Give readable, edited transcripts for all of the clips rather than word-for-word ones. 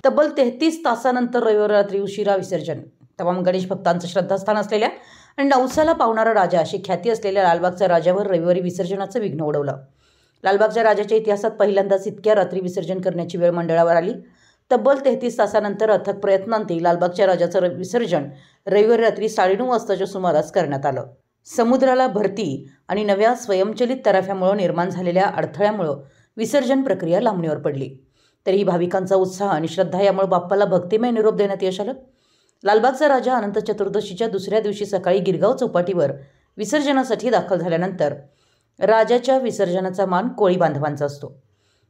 तब्बल 33 तासानंतर रविवारी रात्री उशिरा विसर्जन। तमाम गणेश भक्तांचं श्रद्धास्थान असलेल्या आणि नवसाला पावणारा राजा अशी ख्याती असलेल्या लालबागच्या राजावर रविवारी विसर्जनाचं विघ्न उडवलं। लालबागच्या राजाच्या इतिहासात पहिल्यांदाच इतक्या रात्री विसर्जन करण्याची वेळ मंडळावर आली। तब्बल 33 तासानंतर अथक प्रयत्नांती लालबागच्या राजाचं विसर्जन रविवारी रात्री 9:30 वाजताच्या सुमारास करण्यात आलं। समुद्राला भरती आणि नव्या स्वयंचलित तराफ्यामुळे निर्माण झालेल्या अडथळ्यामुळे विसर्जन प्रक्रिया लांबणीवर पडली। तरीही भाविकांचा उत्साह आणि श्रद्धा यामुळे बाप्पाला भक्तिमय निरोप देण्यात यश आलं। लालबागचा राजा अनंत चतुर्दशीच्या दुसऱ्या दिवशी सकाळी गिरगाव चौपाटीवर विसर्जनासाठी दाखल झाल्यानंतर राजाच्या विसर्जनाचा मान कोळी बांधवांचा असतो।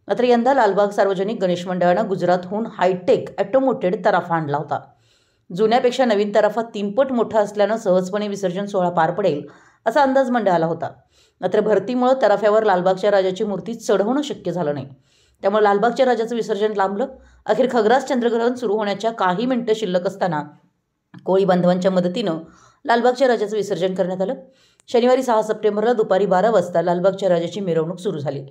मात्र यंदा लालबाग सार्वजनिक गणेश मंडळानं गुजरातहून हायटेक ऑटोमोटेड तराफा आणला होता। जुन्यापेक्षा नवीन तराफा 3 पट मोठा असल्यानं सहजपणे विसर्जन सोहळा पार पडेल असा अंदाज मंडळाला होता। मात्र भरतीमुळे तराफ्यावर लालबागच्या राजाची मूर्ती चढवणं शक्य झालं नाही। त्यामुळे लालबागच्या राजाचं विसर्जन लांबलं। अखेर खग्रास चंद्रग्रहण सुरू होण्याच्या काही मिनिटं शिल्लक असताना कोळी बांधवांच्या मदतीनं लालबागच्या राजाचं विसर्जन करण्यात आलं। शनिवारी 6 सप्टेंबरला दुपारी 12 वाजता लालबागच्या राजाची मिरवणूक सुरू झाली।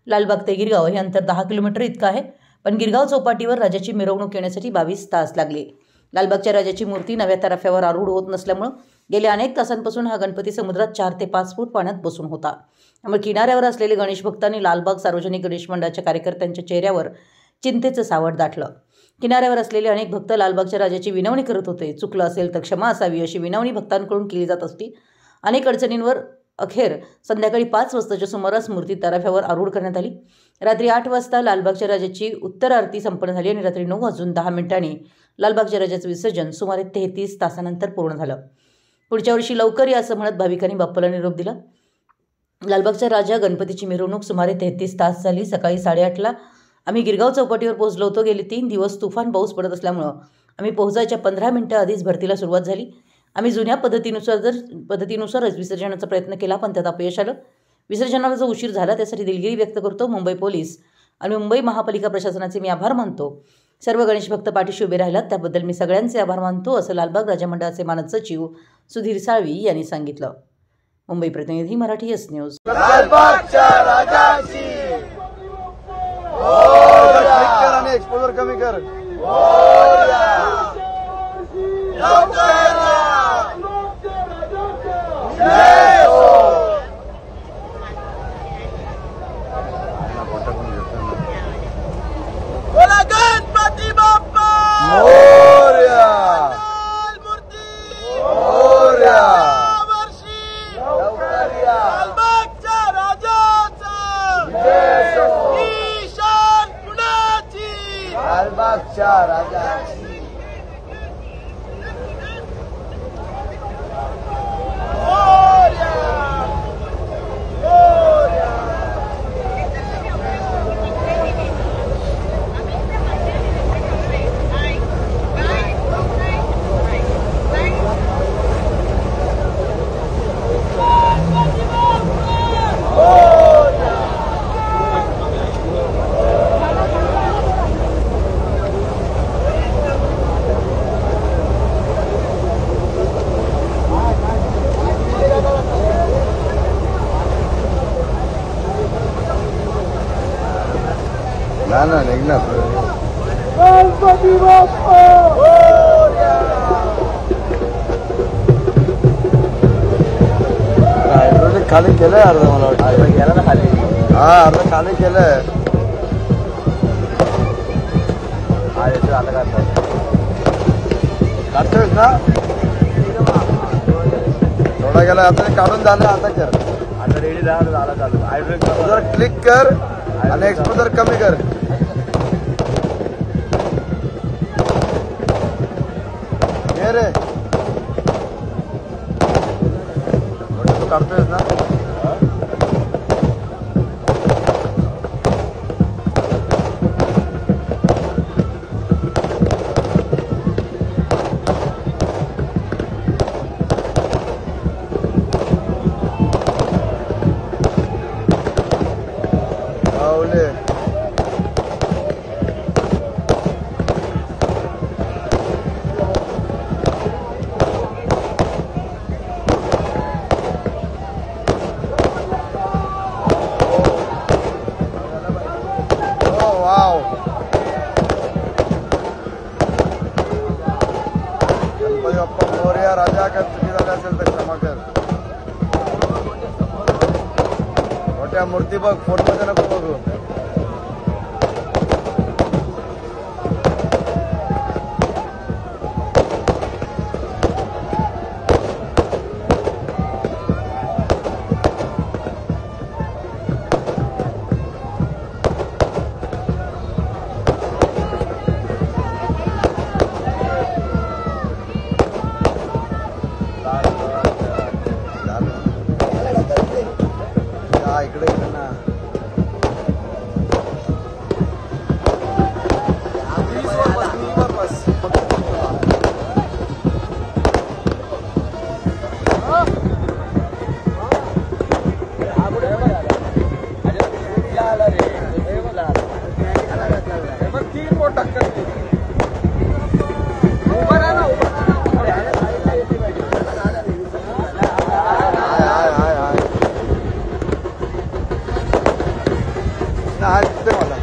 लालबाग ते गिरगाव हे अंतर 10 किलोमीटर इतकं आहे, पण गिरगाव चौपाटीवर राजाची मिरवणूक येण्यासाठी 22 तास लागले। लालबागच्या राजाची मूर्ती नव्या तराफ्यावर आरूढ होत नसल्यामुळे गेल्या अनेक तासांपासून हा गणपती समुद्रात 4 ते 5 फूट पाण्यात बसून होता। त्यामुळे किनाऱ्यावर असलेले गणेश भक्तांनी लालबाग सार्वजनिक गणेश मंडळाच्या कार्यकर्त्यांच्या चेहऱ्यावर चिंतेचं सावट दाटलं। किनाऱ्यावर असलेले अनेक भक्त लालबागच्या राजाची विनवणी करत होते। चुकलं असेल तर क्षमा असावी अशी विनवणी भक्तांकडून केली जात असती। अनेक अडचणींवर अखेर संध्याकाळी 5 वाजताच्या सुमारास मूर्ती तराफ्यावर आरूढ करण्यात आली। रात्री 8 वाजता लालबागच्या राजाची उत्तर आरती संपन्न झाली आणि रात्री 9:10 लालबागच्या राजाचं विसर्जन सुमारे 33 तासानंतर पूर्ण झालं। पुढच्या वर्षी लवकर या असं म्हणत भाविकांनी बाप्पाला निरोप दिला। लालबागच्या राजा गणपतीची मिरवणूक सुमारे 33 तास झाली। सकाळी 8:30ला आम्ही गिरगाव चौपाटीवर पोहोचलो होतो। गेले 3 दिवस तुफान पाऊस पडत असल्यामुळे आम्ही पोहोचायच्या 15 मिनिटं आधीच भरतीला सुरुवात झाली। आम्ही जुन्या पद्धतीनुसारच विसर्जनाचा प्रयत्न केला, पण त्यात अपयश आलं। विसर्जनाला जो उशीर झाला त्यासाठी दिलगिरी व्यक्त करतो। मुंबई पोलीस आणि मुंबई महापालिका प्रशासनाचे मी आभार मानतो। सर्व गणेश भक्त पाठीशी उभे राहिलात त्याबद्दल मी सगळ्यांचे आभार मानतो असं लालबाग राजा मंडळाचे मानद सचिव सुधीर साळवी यांनी सांगितलं। मुंबई प्रतिनिधी मराठी एस न्यूज। लालबागच्या राजाची एक्सपोजर कमी कर। गणपती बाप्पा मोरया। मूर्ती मोरया। वर्षी लालबागच्या राजाचा ईशान पुण्याची लालबागच्या राजाची ना निघणार गणपती बाप्पा हायड्रोलिक खाली केलंय अर्ध मला वाटतं गेला ना खाली। हा अर्ध खाली केलंय। हा येतो आता काढतोय ना थोडा गेला आता काढून झालं। आता कर आता रेडी झाला चालू। हायड्रोलिक क्लिक कर आणि एक्सपोजर कमी कर। ये रे तू काढतोयस ना। जमा कर. मोठ्या मूर्ती बघ, फोटोमध्ये नको बघू. इकडे ना मला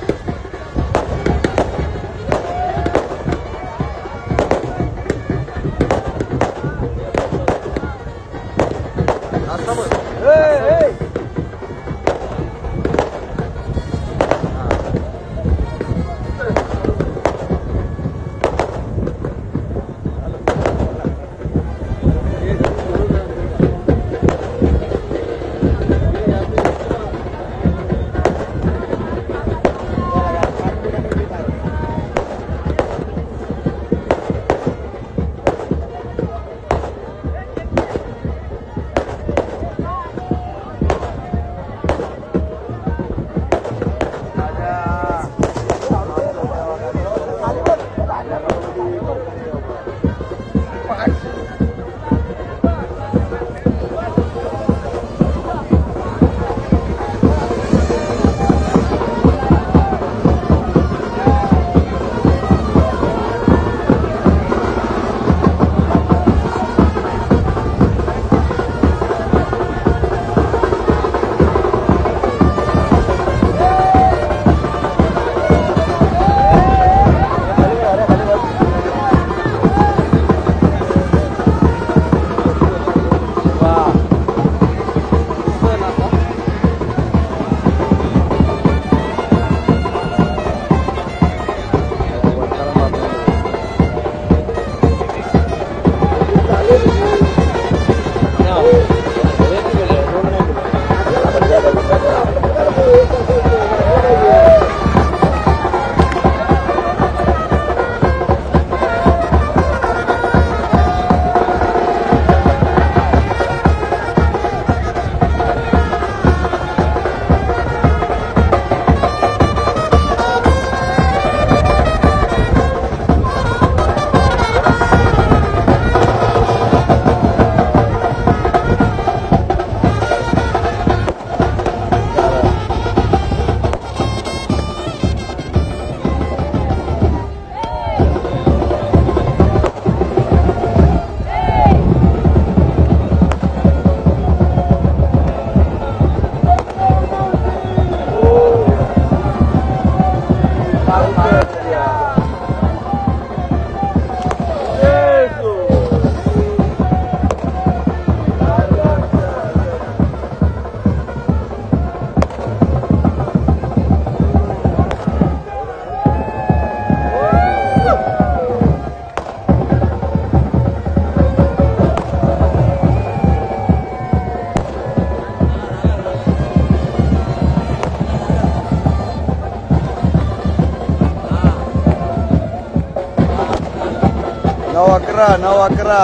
नऊ अकरा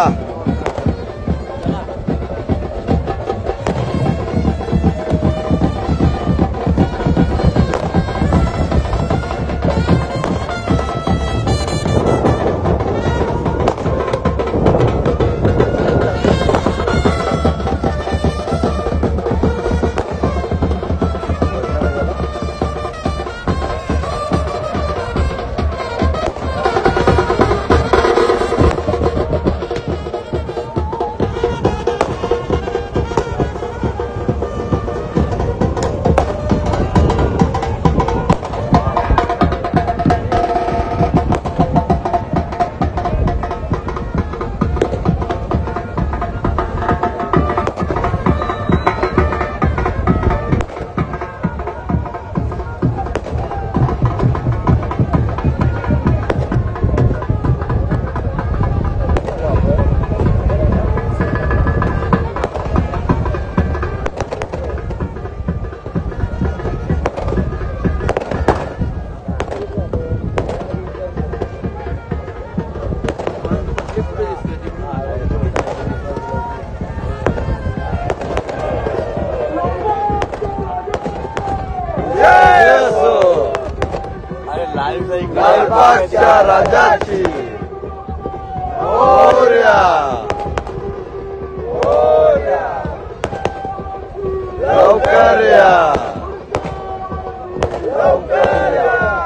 लालबागच्या राजाची मोरया लवकर या लवकर या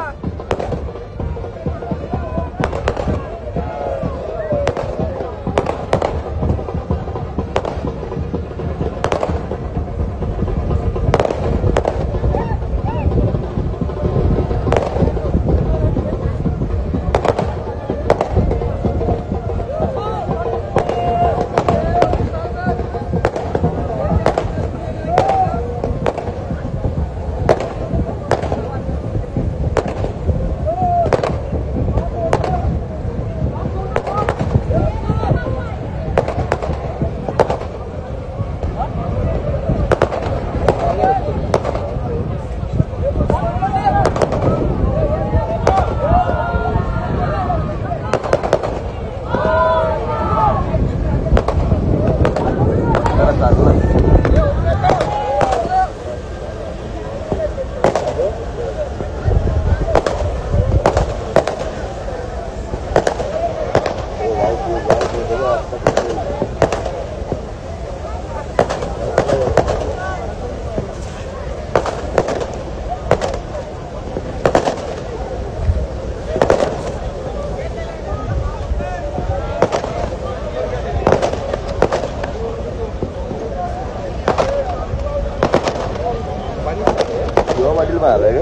पाटील बाहेर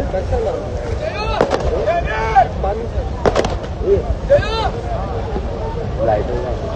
लाईट